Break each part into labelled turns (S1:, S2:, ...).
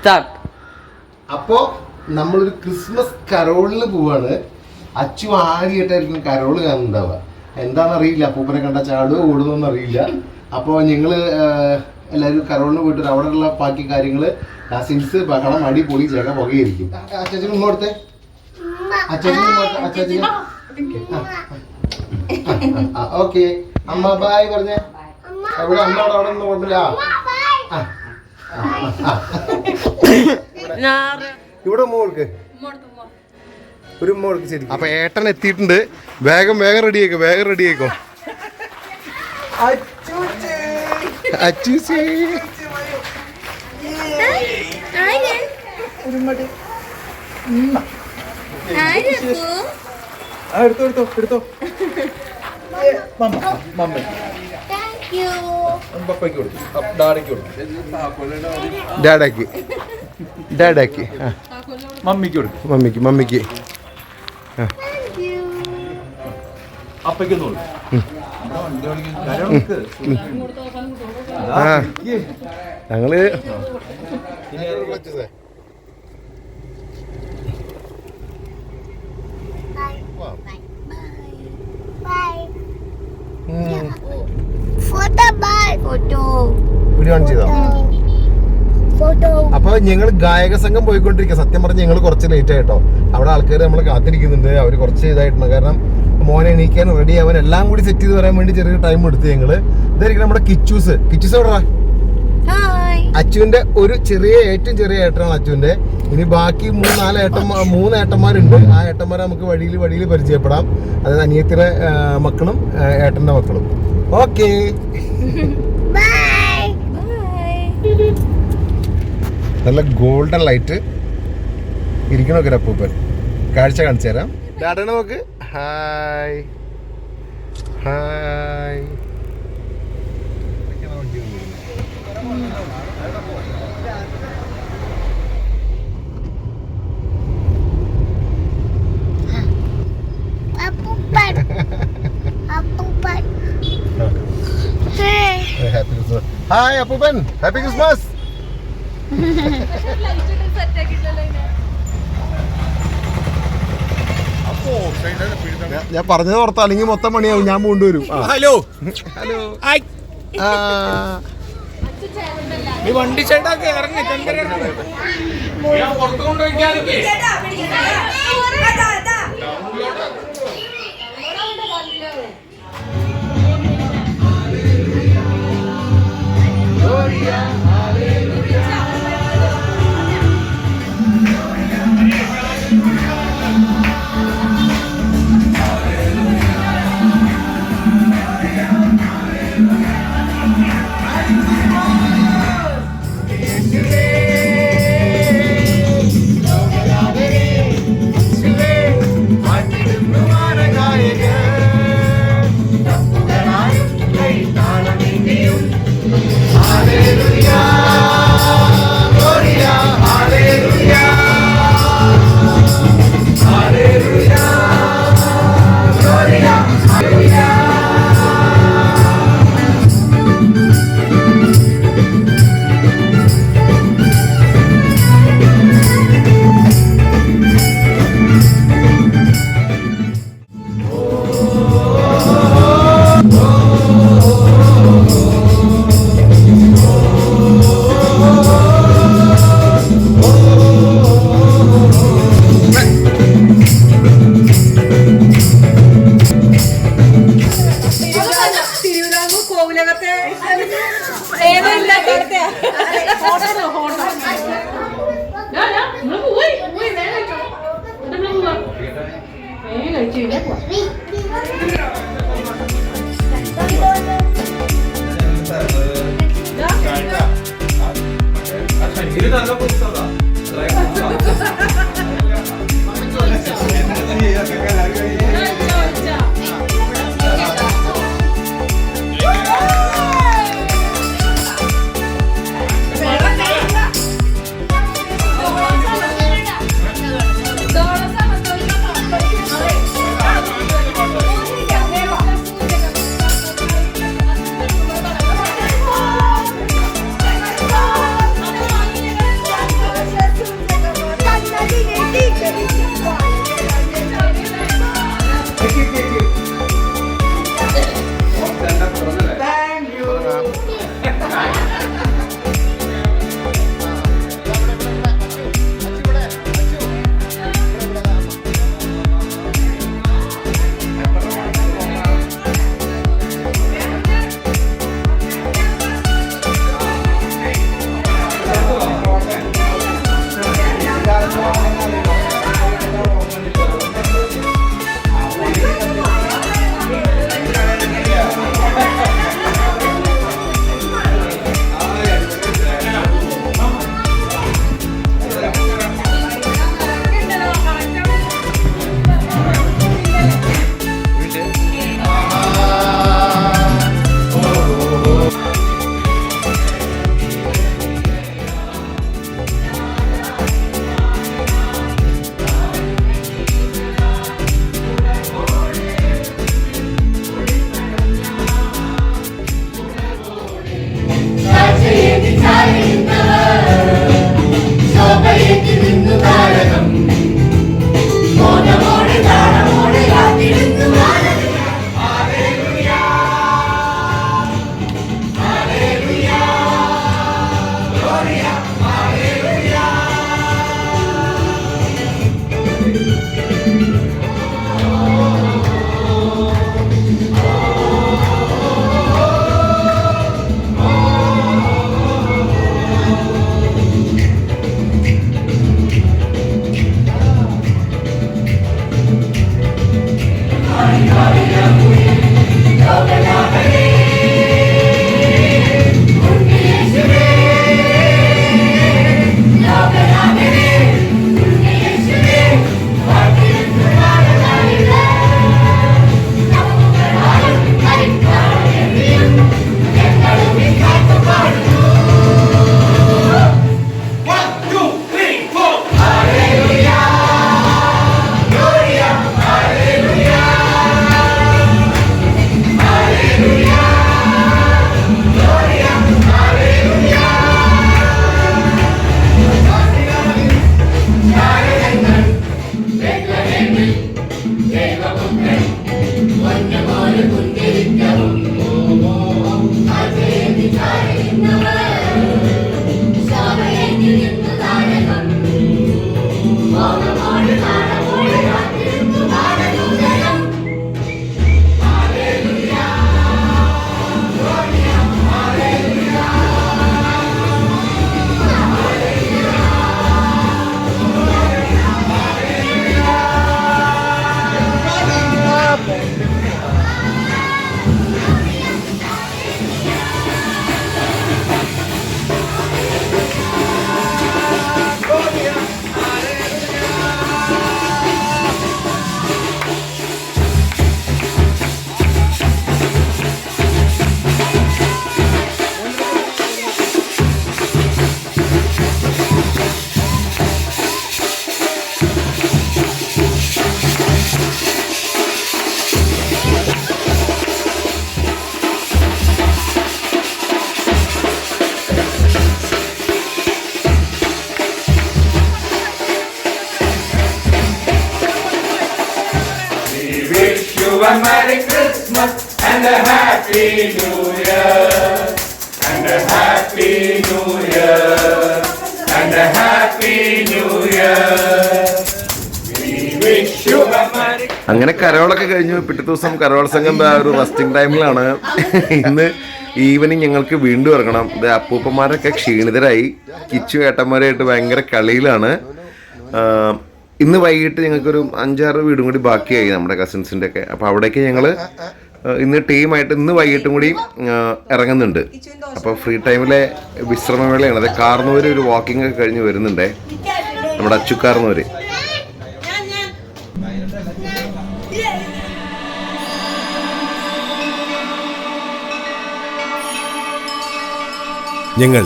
S1: Start.
S2: അപ്പോ നമ്മളൊരു Christmas കരോളിന് പോവാണ്. അച്ചു ആദ്യമായിട്ടായിരിക്കും കരോള് കാണുന്നുണ്ടാവുക. എന്താണെന്നറിയില്ല, അപ്പൂപ്പനെ കണ്ട ചാടുകയോ ഓടുന്നോന്ന് അറിയില്ല. അപ്പോൾ ഞങ്ങൾ എല്ലാവരും കരോളിന് പോയിട്ട് അവിടെയുള്ള ബാക്കി കാര്യങ്ങൾ കസിൻസ് ബഹളം അടി പൊളി ജഗ പുകയായിരിക്കും. അച്ചാച്ചന് ഉമ്മ കൊടുത്തേ, അച്ചാച്ചന് ഓക്കെ. അമ്മ ബായ് പറഞ്ഞേ. അവിടെ അമ്മ അവിടെ ഒന്നും കുഴപ്പമില്ല. ഇവിടെ മോൾക്ക് ഒരു മോൾക്ക് ശരി. അപ്പൊ ഏട്ടൻ എത്തിയിട്ടുണ്ട്. വേഗം റെഡിയാക്കോ, വേഗം റെഡിയാക്കോ. അച്ചൂസേ എടുത്തോ. ഡാഡാക്ക് മമ്മിക്ക് ഞങ്ങള് അപ്പൊ ഞങ്ങൾ ഗായക സംഘം പോയിക്കൊണ്ടിരിക്കുക. സത്യം പറഞ്ഞ് ഞങ്ങൾ കുറച്ച് ലേറ്റ് ആയിട്ടോ. അവിടെ ആൾക്കാർ നമ്മൾ കാത്തിരിക്കുന്നുണ്ട്. അവർ കുറച്ച് ഇതായിട്ടുണ്ട്. കാരണം മോനെ എണീക്കാൻ റെഡി ആവാൻ എല്ലാം കൂടി സെറ്റ് ചെയ്ത് വരാൻ വേണ്ടി ചെറിയ ടൈം എടുത്ത് ഞങ്ങള്. ഇതായിരിക്കും നമ്മുടെ കിച്ചൂസ് എവിടാ? അച്ചുവിന്റെ ഒരു ഏറ്റവും ചെറിയ ഏട്ടനാണ് അച്ചുവിന്റെ. ഇനി ബാക്കി മൂന്ന് ഏട്ടന്മാരുണ്ട്. ആ ഏട്ടന്മാരെ നമുക്ക് വഴിയിൽ പരിചയപ്പെടാം. അതായത് അനിയത്തിയുടെ മക്കളും ഏട്ടന്റെ മക്കളും. ഓക്കെ, നല്ല ഗോൾഡൻ ലൈറ്റ് ഇരിക്കണോക്കെ അപ്പൂപ്പൻ. കാഴ്ച കാണിച്ചു തരാം. ഡാഡാണ് നോക്ക്. Hi hi. ഹായ് അപ്പൂപ്പൻ, ഹാപ്പി ക്രിസ്മസ്. ഞാൻ പറഞ്ഞത് ഓർത്താ, അല്ലെങ്കിൽ മൊത്തം പണിയാവും. ഞാൻ കൊണ്ടുവരും. ഹലോ
S3: വണ്ടി ചേട്ടാക്കി ഇറങ്ങി a Merry Christmas and a Happy New Year. And a Happy New Year. And a Happy New Year. We wish you a Merry.
S2: അങ്ങനെ കരോളൊക്കെ കഴിഞ്ഞു. പിറ്റേ ദിവസം കരോൾ സംഘം ഒരു റെസ്റ്റിംഗ് ടൈമിലാണ്. ഇന്ന് ഈവനിങ് ഞങ്ങൾക്ക് വീണ്ടും ഇറങ്ങണം. ഇത് അപ്പൂപ്പന്മാരൊക്കെ ക്ഷീണിതരായി. കിച്ചു ഏട്ടന്മാരായിട്ട് ഭയങ്കര കളിയിലാണ്. ഇന്ന് വൈകിട്ട് ഞങ്ങൾക്കൊരു 5-6 വീടും കൂടി ബാക്കിയായി നമ്മുടെ കസിൻസിൻ്റെ ഒക്കെ. അപ്പോൾ അവിടേക്ക് ഞങ്ങൾ ഇന്ന് ടീമായിട്ട് ഇന്ന് വൈകിട്ടും കൂടി ഇറങ്ങുന്നുണ്ട്. അപ്പോൾ ഫ്രീ ടൈമിലെ വിശ്രമവേളയാണ്. അത് കാർന്നൂര് ഒരു വാക്കിംഗ് ഒക്കെ കഴിഞ്ഞ് വരുന്നുണ്ടേ, നമ്മുടെ അച്ചുക്കാർന്നൂര്.
S1: ഞങ്ങൾ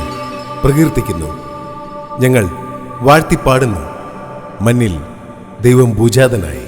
S1: പ്രകീർത്തിക്കുന്നു, ഞങ്ങൾ വാഴ്ത്തിപ്പാടുന്നു. മണ്ണിൽ ദൈവം ഭൂജാതനായി.